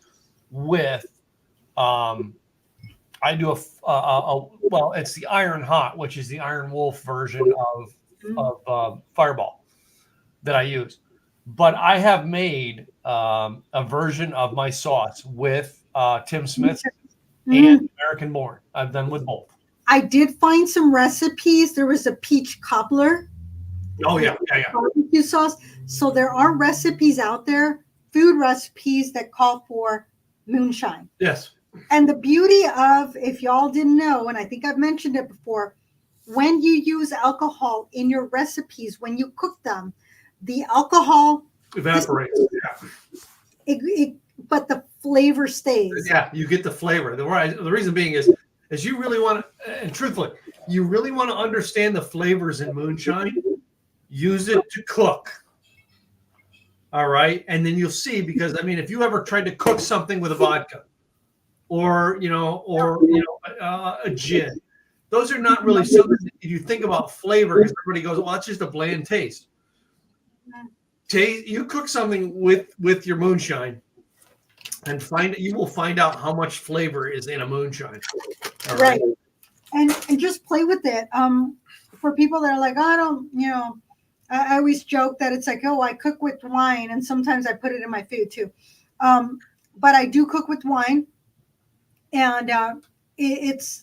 with I do well, it's the Iron Hot, which is the Iron Wolf version of Fireball that I use. But I have made a version of my sauce with Tim Smith's and American Born. I've done with both. I did find some recipes. There was a peach cobbler. Oh, yeah. Barbecue sauce. So there are recipes out there, food recipes that call for moonshine. Yes. And the beauty of, if y'all didn't know, and I think I've mentioned it before, when you use alcohol in your recipes, when you cook them, the alcohol evaporates. But the flavor stays. Yeah, you get the flavor. The reason being is you really want to, and truthfully, you really want to understand the flavors in moonshine, use it to cook. All right. And then you'll see, because if you ever tried to cook something with a vodka or a gin, those are not really something that you think about flavor, because everybody goes, well, that's just a bland taste. You cook something with your moonshine, and you will find out how much flavor is in a moonshine. All right. And just play with it. For people that are like, I don't, I always joke that it's like, oh, I cook with wine, and sometimes I put it in my food too. But I do cook with wine, and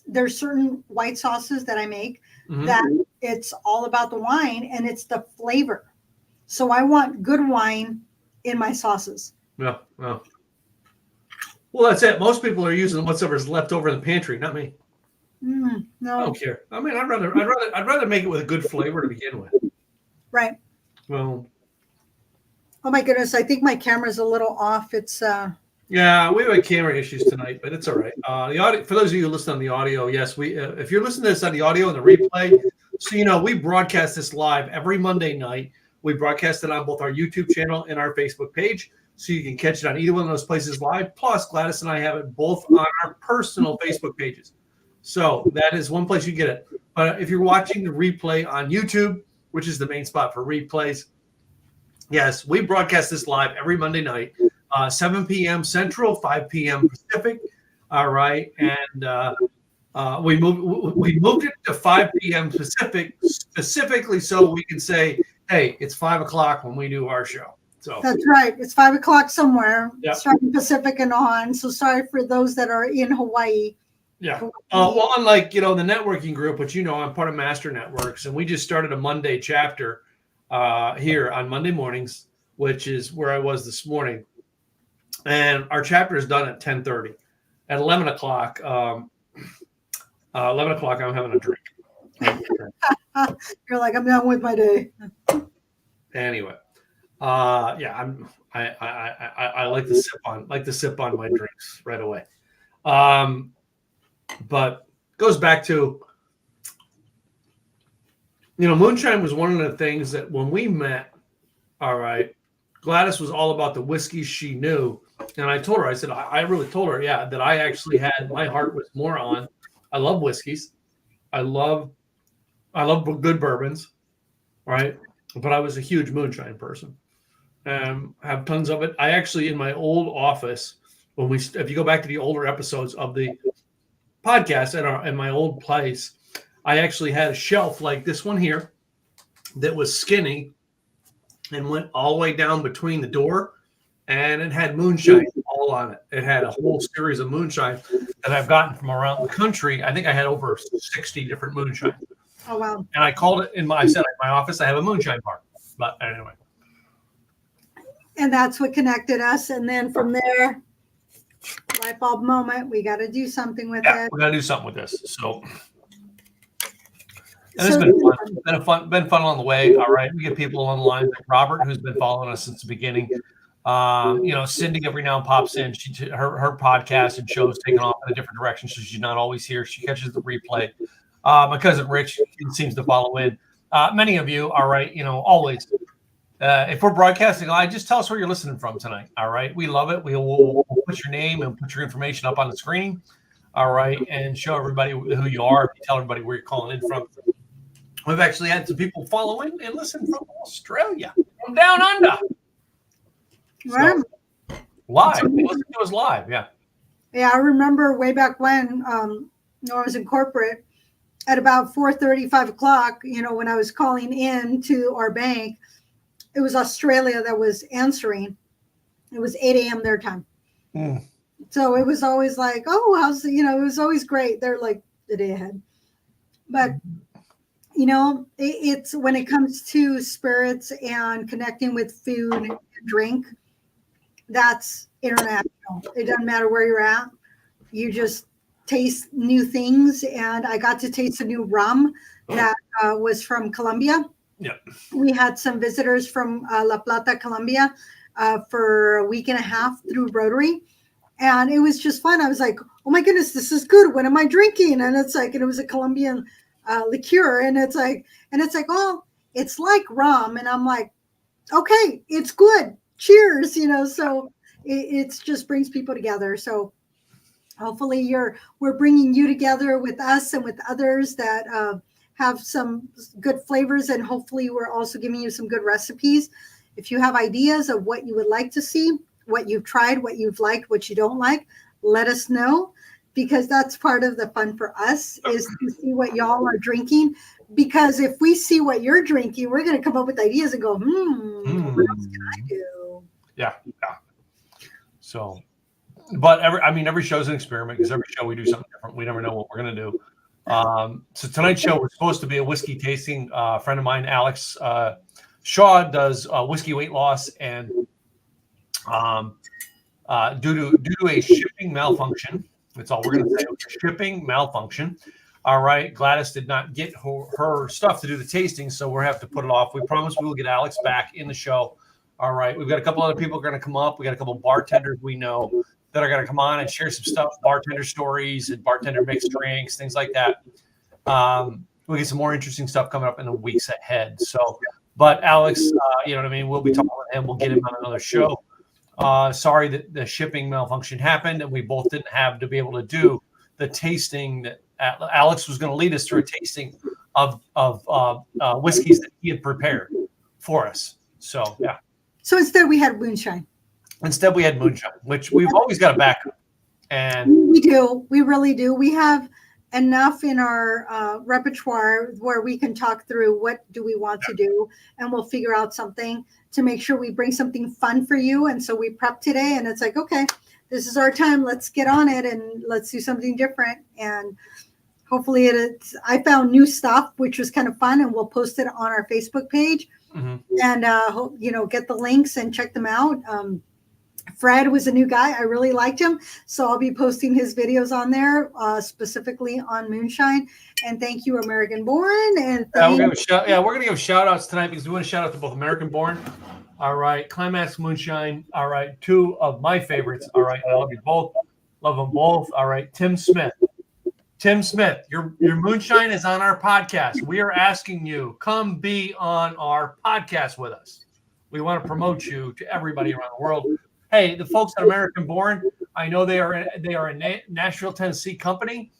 there's certain white sauces that I make that it's all about the wine, and it's the flavor. So I want good wine in my sauces. Yeah. Well, that's it. Most people are using whatever's left over in the pantry, not me. No, I don't care. I'd rather make it with a good flavor to begin with. Right. Well. Oh my goodness! I think my camera's a little off. It's Yeah, we have camera issues tonight, but it's all right. The audio, for those of you who listen on the audio, yes, we. If you're listening to this on the audio and the replay, so we broadcast this live every Monday night. We broadcast it on both our YouTube channel and our Facebook page, so you can catch it on either one of those places live. Plus, Gladys and I have it both on our personal Facebook pages. So that is one place you get it. But if you're watching the replay on YouTube, which is the main spot for replays, yes, we broadcast this live every Monday night, 7 p.m. Central, 5 p.m. Pacific. All right, and we moved it to 5 p.m. Pacific specifically so we can say, hey, it's 5 o'clock when we do our show. So that's right. It's 5 o'clock somewhere, yep. Starting Pacific and on. So sorry for those that are in Hawaii. Yeah. Well, unlike, the networking group, which, I'm part of Master Networks, and we just started a Monday chapter here on Monday mornings, which is where I was this morning. And our chapter is done at 10:30. At 11 o'clock, I'm having a drink. You're like, I'm done with my day. Anyway, yeah, I like to sip on my drinks right away. But goes back to, moonshine was one of the things that when we met, all right, Gladys was all about the whiskeys she knew. And I told her, I said, I really told her, yeah, that I actually had, my heart was more on, I love whiskeys. I love good bourbons, right? But I was a huge moonshine person. Have tons of it. I actually, in my old office, if you go back to the older episodes of the podcast in my old place, I actually had a shelf like this one here that was skinny and went all the way down between the door, and it had moonshine all on it. It had a whole series of moonshine that I've gotten from around the country. I think I had over 60 different moonshine. Oh, wow. And I called it I said, in my office, I have a moonshine bar. But anyway. And that's what connected us. And then from there, light bulb moment, we got to do something with Yeah, it. we're gonna do something with this. So, and So it's been fun. Been fun along the way. All right, we get people on the line like Robert, who's been following us since the beginning. Cindy every now and pops in. Her podcast and shows taking off in a different direction, so she's not always here. She catches the replay. My cousin Rich seems to follow in. Many of you, all right, always. If we're broadcasting live, just tell us where you're listening from tonight. All right, we love it. We'll put your name and put your information up on the screen. All right, and show everybody who you are. If you tell everybody where you're calling in from. We've actually had some people follow in and listen from Australia, from down under. Right. So, live. They listen to us live. Yeah. Yeah, I remember way back when I was in corporate at about 4:30, 5 o'clock, when I was calling in to our bank, it was Australia that was answering. It was 8 a.m. their time. Mm. So it was always like, oh, it was always great. They're like the day ahead. But, it's when it comes to spirits and connecting with food and drink, that's international. It doesn't matter where you're at. You just taste new things. And I got to taste a new rum that was from Colombia. Yeah. We had some visitors from La Plata, Colombia for a week and a half through Rotary. And it was just fun. I was like, oh my goodness, this is good. What am I drinking? And it was a Colombian liqueur. And it's like, oh, it's like rum. And I'm like, okay, it's good. Cheers. So it just brings people together. So hopefully we're bringing you together with us and with others that have some good flavors. And hopefully we're also giving you some good recipes. If you have ideas of what you would like to see, what you've tried, what you've liked, what you don't like, let us know, because that's part of the fun for us is to see what y'all are drinking. Because if we see what you're drinking, we're going to come up with ideas and go, what else can I do? Yeah. So, but every show's an experiment because every show we do something different. We never know what we're going to do. So tonight's show was supposed to be a whiskey tasting. A friend of mine, Alex Shaw, does whiskey weight loss, and due to a shipping malfunction, that's all we're going to say. Shipping malfunction. All right, Gladys did not get her stuff to do the tasting, so we'll have to put it off. We promise we will get Alex back in the show. All right, we've got a couple other people going to come up. We got a couple bartenders we know that are going to come on and share some stuff, bartender stories and bartender mixed drinks, things like that. We'll get some more interesting stuff coming up in the weeks ahead. So, but Alex, we'll be talking with him. We'll get him on another show. Sorry that the shipping malfunction happened and we both didn't have to be able to do the tasting that Alex was going to lead us through a tasting of whiskeys that he had prepared for us. So, yeah. So instead we had Moonshine. Instead we had Moonshine, which we've always got a backup. And we do. We really do. We have enough in our repertoire where we can talk through what do we want to do, and we'll figure out something to make sure we bring something fun for you. And so we prep today, and it's like, okay, this is our time. Let's get on it and let's do something different. And hopefully I found new stuff, which was kind of fun, and we'll post it on our Facebook page. Mm-hmm. And get the links and check them out. Fred was a new guy. I really liked him. So I'll be posting his videos on there, specifically on Moonshine. And thank you, American Born. And we're going to give shout outs tonight because we want to shout out to both American Born. All right. Climax Moonshine. All right. Two of my favorites. All right. I love you both. Love them both. All right. Tim Smith, your Moonshine is on our podcast. We are asking you, come be on our podcast with us. We want to promote you to everybody around the world. Hey, the folks at American Born, I know they are a Nashville, Tennessee company.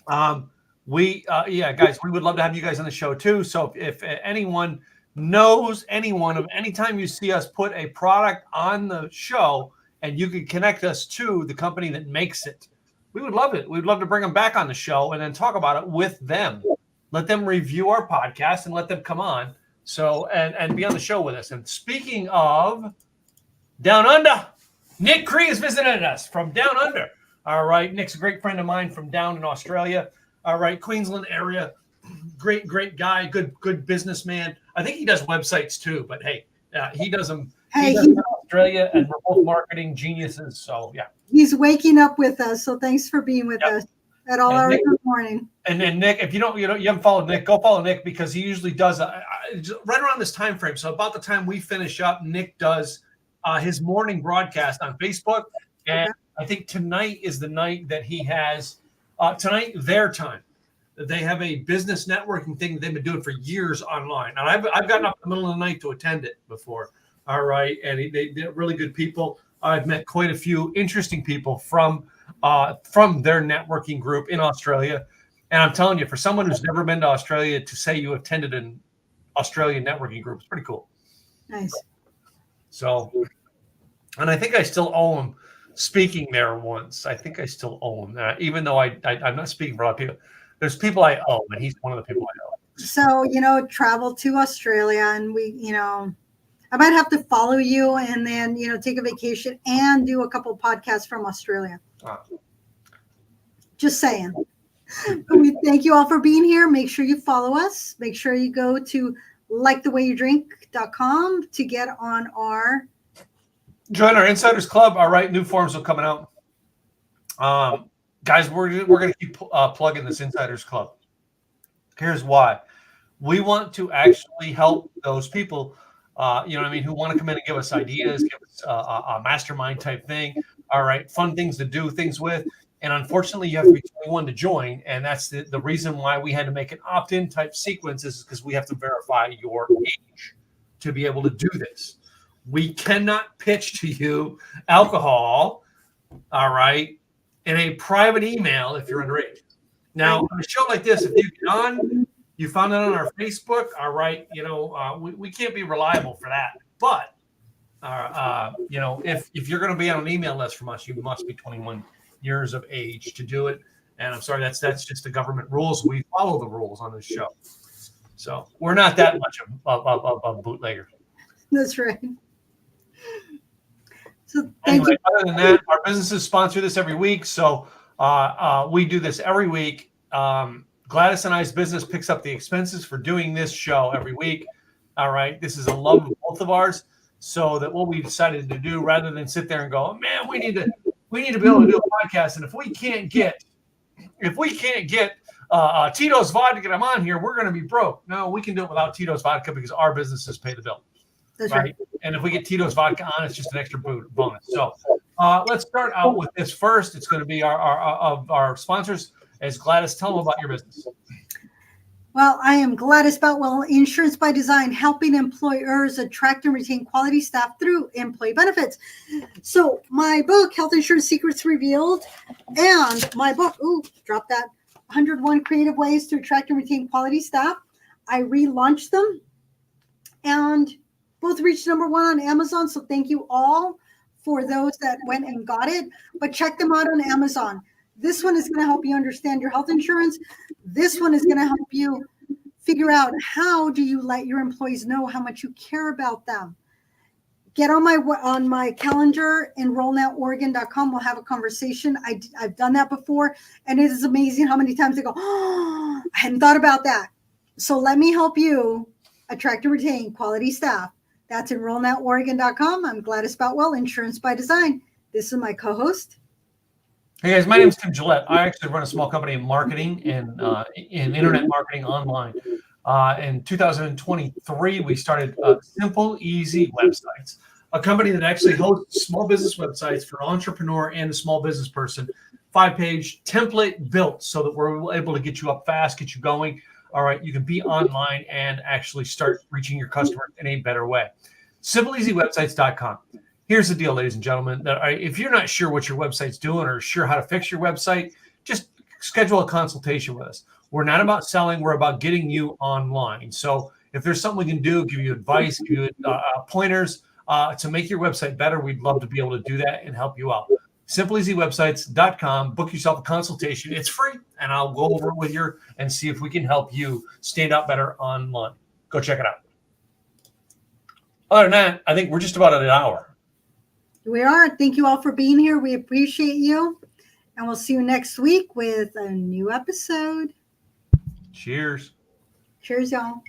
Guys, we would love to have you guys on the show too. So if anyone knows anyone of any time you see us put a product on the show and you can connect us to the company that makes it, we would love it. We'd love to bring them back on the show and then talk about it with them. Let them review our podcast and let them come on. So and be on the show with us. And speaking of Down Under, Nick Cree is visiting us from Down Under. All right. Nick's a great friend of mine from down in Australia. All right. Queensland area. Great guy. Good businessman. I think he does websites too, but hey, he does them. Hey, He does it in Australia, and we're both marketing geniuses. So yeah. he's waking up with us. So thanks for being with us at all hours of the morning. And then Nick, if you haven't followed Nick, go follow Nick because he usually does right around this time frame. So about the time we finish up, Nick does his morning broadcast on Facebook, and I think tonight is the night that he has tonight their time. They have a business networking thing they've been doing for years online, and I've gotten up in the middle of the night to attend it before. All right, and they're really good people. I've met quite a few interesting people from their networking group in Australia. And I'm telling you, for someone who's never been to Australia to say you attended an Australian networking group is pretty cool. Nice. So, and I think I still owe him speaking there once. I think I still owe him that, even though I'm not speaking for a lot of people. There's people I owe, and he's one of the people I owe. So, travel to Australia, and I might have to follow you and then, take a vacation and do a couple podcasts from Australia. Just saying. We thank you all for being here. Make sure you follow us. Make sure you go to likethewayyoudrink.com to get on our... Join our Insiders Club. All right, new forms are coming out. Guys, we're going to keep plugging this Insiders Club. Here's why. We want to actually help those people, who want to come in and give us ideas, give us a mastermind type thing. All right, fun things to do things with. And unfortunately, you have to be 21 to join. And that's the reason why we had to make an opt-in type sequence is because we have to verify your age to be able to do this. We cannot pitch to you alcohol, all right, in a private email if you're underage. Now, on a show like this, if you get on, you found it on our Facebook, all right, we can't be reliable for that. But, if you're going to be on an email list from us, you must be 21 years of age to do it. And I'm sorry, that's just the government rules. We follow the rules on this show. So we're not that much of bootlegger. That's right. So anyway, other than that, our businesses sponsor this every week. So we do this every week. Gladys and I's business picks up the expenses for doing this show every week. All right. This is a love of both of ours. So that what we decided to do, rather than sit there and go, oh, man, we need to be able to do a podcast. And if we can't get Tito's vodka to get them on here, we're going to be broke. No, we can do it without Tito's vodka because our businesses pay the bill. That's right. And if we get Tito's vodka on, it's just an extra bonus. So let's start out with this first. It's going to be our sponsors. As Gladys, tell them about your business. Well, I am Gladys Boutwell, Insurance by Design, helping employers attract and retain quality staff through employee benefits. So my book, Health Insurance Secrets Revealed, and my book, 101 Creative Ways to Attract and Retain Quality Staff. I relaunched them, and both reached #1 on Amazon. So thank you all for those that went and got it. But check them out on Amazon. This one is going to help you understand your health insurance. This one is going to help you figure out how do you let your employees know how much you care about them. Get on my calendar, enrollnoworegon.com. We'll have a conversation. I've done that before, and it is amazing how many times they go, oh, I hadn't thought about that. So let me help you attract and retain quality staff. That's enrollnoworegon.com. I'm Gladys Boutwell, Insurance by Design. This is my co-host. Hey guys, my name is Tim Gillette. I actually run a small company in marketing and in internet marketing online. In 2023, we started Simple Easy Websites, a company that actually hosts small business websites for an entrepreneur and a small business person. 5-page template built so that we're able to get you up fast, get you going. All right, you can be online and actually start reaching your customers in a better way. SimpleEasyWebsites.com. Here's the deal, ladies and gentlemen. If you're not sure what your website's doing or sure how to fix your website, just schedule a consultation with us. We're not about selling. We're about getting you online. So if there's something we can do, give you advice, give you pointers to make your website better, we'd love to be able to do that and help you out. SimpleEasyWebsites.com. Book yourself a consultation. It's free, and I'll go over it with you and see if we can help you stand out better online. Go check it out. Other than that, I think we're just about at an hour. We are. Thank you all for being here. We appreciate you. And we'll see you next week with a new episode. Cheers. Cheers, y'all.